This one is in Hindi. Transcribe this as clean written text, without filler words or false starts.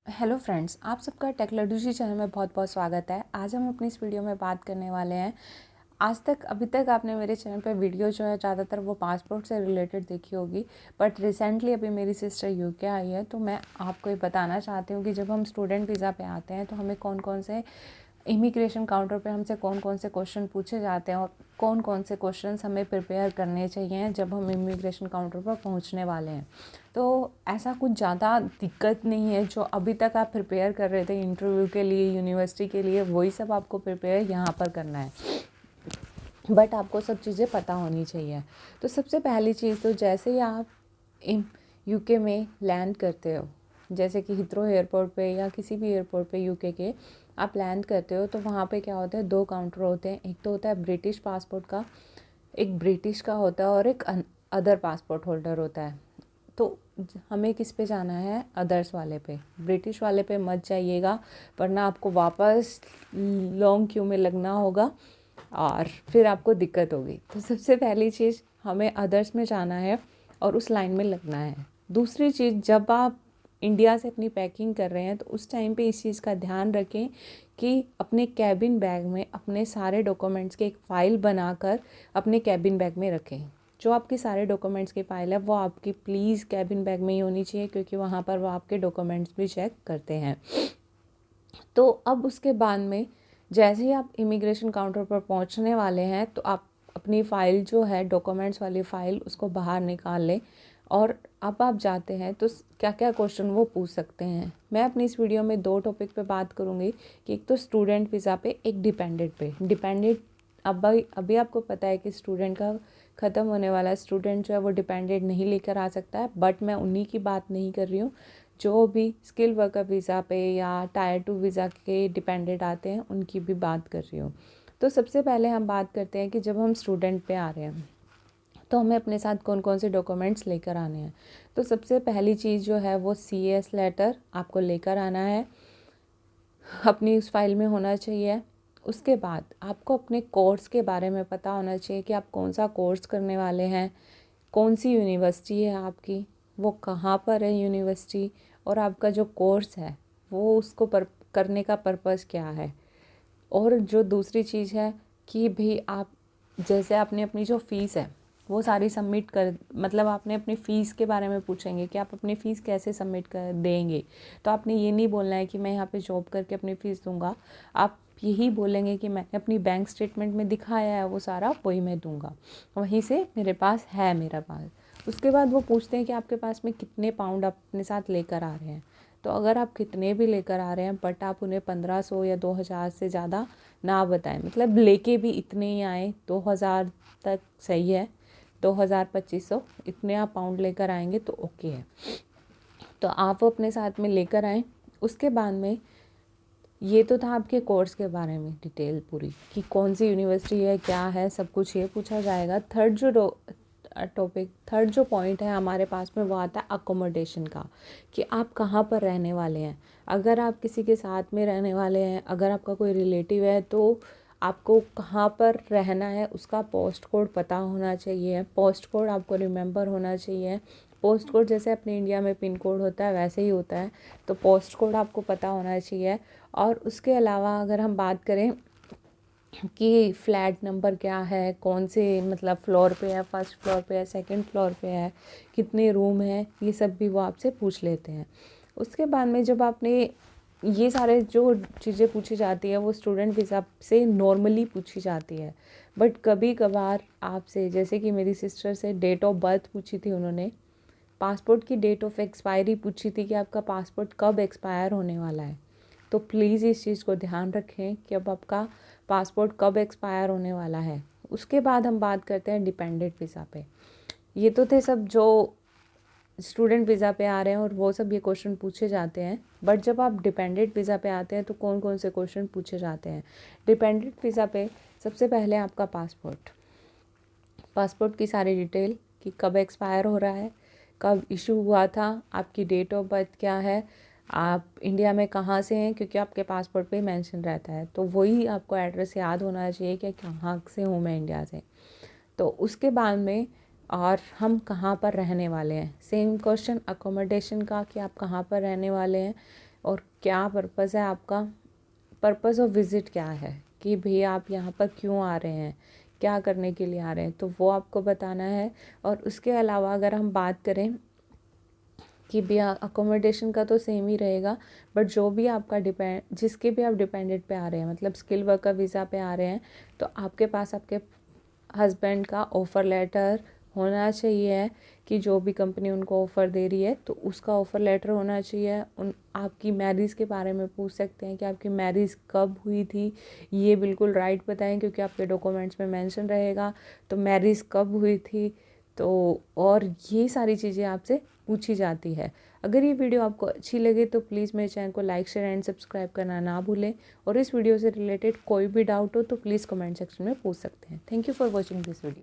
हेलो फ्रेंड्स, आप सबका टेक्नोलॉजी चैनल में बहुत बहुत स्वागत है। आज हम अपनी इस वीडियो में बात करने वाले हैं। अभी तक आपने मेरे चैनल पे वीडियो जो है ज़्यादातर वो पासपोर्ट से रिलेटेड देखी होगी, बट रिसेंटली अभी मेरी सिस्टर यूके आई है, तो मैं आपको ये बताना चाहती हूँ कि जब हम स्टूडेंट वीज़ा पे आते हैं तो हमें कौन कौन से इमिग्रेशन काउंटर पे हमसे कौन कौन से क्वेश्चन पूछे जाते हैं और कौन कौन से क्वेश्चंस हमें प्रिपेयर करने चाहिए जब हम इमिग्रेशन काउंटर पर पहुंचने वाले हैं। तो ऐसा कुछ ज़्यादा दिक्कत नहीं है। जो अभी तक आप प्रिपेयर कर रहे थे इंटरव्यू के लिए, यूनिवर्सिटी के लिए, वही सब आपको प्रिपेयर यहाँ पर करना है, बट आपको सब चीज़ें पता होनी चाहिए। तो सबसे पहली चीज़, तो जैसे ही आप यूके में लैंड करते हो, जैसे कि हिथ्रो एयरपोर्ट पे या किसी भी एयरपोर्ट पे यूके के आप लैंड करते हो, तो वहाँ पे क्या होता है, दो काउंटर होते हैं। एक तो होता है ब्रिटिश पासपोर्ट का, एक ब्रिटिश का होता है और एक अदर पासपोर्ट होल्डर होता है। तो हमें किस पे जाना है? अदर्स वाले पे। ब्रिटिश वाले पे मत जाइएगा, वरना आपको वापस लॉन्ग क्यू में लगना होगा और फिर आपको दिक्कत होगी। तो सबसे पहली चीज़, हमें अदर्स में जाना है और उस लाइन में लगना है। दूसरी चीज़, जब आप इंडिया से अपनी पैकिंग कर रहे हैं तो उस टाइम पे इस चीज़ का ध्यान रखें कि अपने कैबिन बैग में अपने सारे डॉक्यूमेंट्स की एक फ़ाइल बनाकर अपने कैबिन बैग में रखें। जो आपके सारे डॉक्यूमेंट्स की फ़ाइल है वो आपकी प्लीज़ कैबिन बैग में ही होनी चाहिए, क्योंकि वहाँ पर वो आपके डॉक्यूमेंट्स भी चेक करते हैं। तो अब उसके बाद में जैसे ही आप इमिग्रेशन काउंटर पर पहुंचने वाले हैं तो आप अपनी फ़ाइल जो है, डॉक्यूमेंट्स वाली फ़ाइल, उसको बाहर निकाल लें। और अब आप जाते हैं तो क्या क्या क्वेश्चन वो पूछ सकते हैं। मैं अपनी इस वीडियो में दो टॉपिक पे बात करूँगी कि एक तो स्टूडेंट वीज़ा पे, एक डिपेंडेंट पे। डिपेंडेंट अभी आपको पता है कि स्टूडेंट का ख़त्म होने वाला है। स्टूडेंट जो है वो डिपेंडेंट नहीं लेकर आ सकता है, बट मैं उन्हीं की बात नहीं कर रही हूँ जो भी स्किल वर्कर वीज़ा पे या टायर 2 वीज़ा के डिपेंडेंट आते हैं, उनकी भी बात कर रही हूँ। तो सबसे पहले हम बात करते हैं कि जब हम स्टूडेंट पे आ रहे हैं तो हमें अपने साथ कौन कौन से डॉक्यूमेंट्स लेकर आने हैं। तो सबसे पहली चीज़ जो है वो CS लेटर आपको लेकर आना है, अपनी उस फाइल में होना चाहिए। उसके बाद आपको अपने कोर्स के बारे में पता होना चाहिए कि आप कौन सा कोर्स करने वाले हैं, कौन सी यूनिवर्सिटी है आपकी, वो कहाँ पर है यूनिवर्सिटी, और आपका जो कोर्स है वो उसको करने का पर्पस क्या है। और जो दूसरी चीज़ है कि भाई आप, जैसे आपने अपनी जो फ़ीस है वो सारी सबमिट कर, मतलब आपने अपनी फ़ीस के बारे में पूछेंगे कि आप अपनी फ़ीस कैसे सबमिट कर देंगे। तो आपने ये नहीं बोलना है कि मैं यहाँ पे जॉब करके अपनी फ़ीस दूंगा। आप यही बोलेंगे कि मैंने अपनी बैंक स्टेटमेंट में दिखाया है वो सारा, वही मैं दूंगा, वहीं से मेरे पास है, मेरा पास। उसके बाद वो पूछते हैं कि आपके पास में कितने पाउंड आप अपने साथ लेकर आ रहे हैं। तो अगर आप कितने भी लेकर आ रहे हैं, बट आप उन्हें 1500 या 2000 से ज़्यादा ना बताएं, मतलब लेके भी इतने ही आए, 2000 तक सही है, 2000 2500 इतने आप पाउंड लेकर आएंगे तो ओके है। तो आप वो अपने साथ में लेकर आएँ। उसके बाद में ये तो था आपके कोर्स के बारे में डिटेल पूरी, कि कौन सी यूनिवर्सिटी है, क्या है, सब कुछ ये पूछा जाएगा। थर्ड जो पॉइंट है हमारे पास में वो आता है अकोमोडेशन का, कि आप कहाँ पर रहने वाले हैं। अगर आप किसी के साथ में रहने वाले हैं, अगर आपका कोई रिलेटिव है, तो आपको कहाँ पर रहना है उसका पोस्ट कोड पता होना चाहिए। पोस्ट कोड आपको रिमेंबर होना चाहिए। पोस्ट कोड जैसे अपने इंडिया में पिन कोड होता है वैसे ही होता है, तो पोस्ट कोड आपको पता होना चाहिए। और उसके अलावा अगर हम बात करें कि फ्लैट नंबर क्या है, कौन से मतलब फ्लोर पे है, फर्स्ट फ्लोर पे है, सेकंड फ्लोर पे है, कितने रूम है, ये सब भी वो आपसे पूछ लेते हैं। उसके बाद में जब आपने ये सारे जो चीज़ें पूछी जाती है वो स्टूडेंट वीज़ा से नॉर्मली पूछी जाती है, बट कभी कभार आपसे, जैसे कि मेरी सिस्टर से डेट ऑफ बर्थ पूछी थी उन्होंने, पासपोर्ट की डेट ऑफ एक्सपायरी पूछी थी कि आपका पासपोर्ट कब एक्सपायर होने वाला है। तो प्लीज़ इस चीज़ को ध्यान रखें कि अब आपका पासपोर्ट कब एक्सपायर होने वाला है। उसके बाद हम बात करते हैं डिपेंडेंट वीज़ा पे। ये तो थे सब जो स्टूडेंट वीज़ा पे आ रहे हैं और वो सब ये क्वेश्चन पूछे जाते हैं, बट जब आप डिपेंडेंट वीज़ा पे आते हैं तो कौन कौन से क्वेश्चन पूछे जाते हैं। डिपेंडेंट वीज़ा पे सबसे पहले आपका पासपोर्ट की सारी डिटेल, कि कब एक्सपायर हो रहा है, कब इशू हुआ था, आपकी डेट ऑफ बर्थ क्या है, आप इंडिया में कहाँ से हैं, क्योंकि आपके पासपोर्ट पे मेंशन रहता है, तो वही आपको एड्रेस याद होना चाहिए कि कहाँ से हूँ मैं, इंडिया से। तो उसके बाद में, और हम कहाँ पर रहने वाले हैं, सेम क्वेश्चन अकोमोडेशन का, कि आप कहाँ पर रहने वाले हैं। और क्या पर्पज़ है आपका, पर्पज़ ऑफ विज़िट क्या है कि भैया आप यहाँ पर क्यों आ रहे हैं, क्या करने के लिए आ रहे हैं, तो वो आपको बताना है। और उसके अलावा अगर हम बात करें कि भैया अकोमोडेशन का तो सेम ही रहेगा, बट जो भी आपका जिसके भी आप डिपेंडेंट पे आ रहे हैं, मतलब स्किल वर्कर वीज़ा पे आ रहे हैं, तो आपके पास आपके हस्बैंड का ऑफ़र लेटर होना चाहिए कि जो भी कंपनी उनको ऑफ़र दे रही है तो उसका ऑफ़र लेटर होना चाहिए। आपकी मैरिज के बारे में पूछ सकते हैं कि आपकी मैरिज कब हुई थी, ये बिल्कुल राइट बताएं क्योंकि आपके डॉक्यूमेंट्स में मेंशन रहेगा तो मैरिज कब हुई थी। तो और ये सारी चीज़ें आपसे पूछी जाती है। अगर ये वीडियो आपको अच्छी लगे तो प्लीज़ मेरे चैनल को लाइक शेयर एंड सब्सक्राइब करना ना भूलें, और इस वीडियो से रिलेटेड कोई भी डाउट हो तो प्लीज़ कमेंट सेक्शन में पूछ सकते हैं। Thank you for watching this video.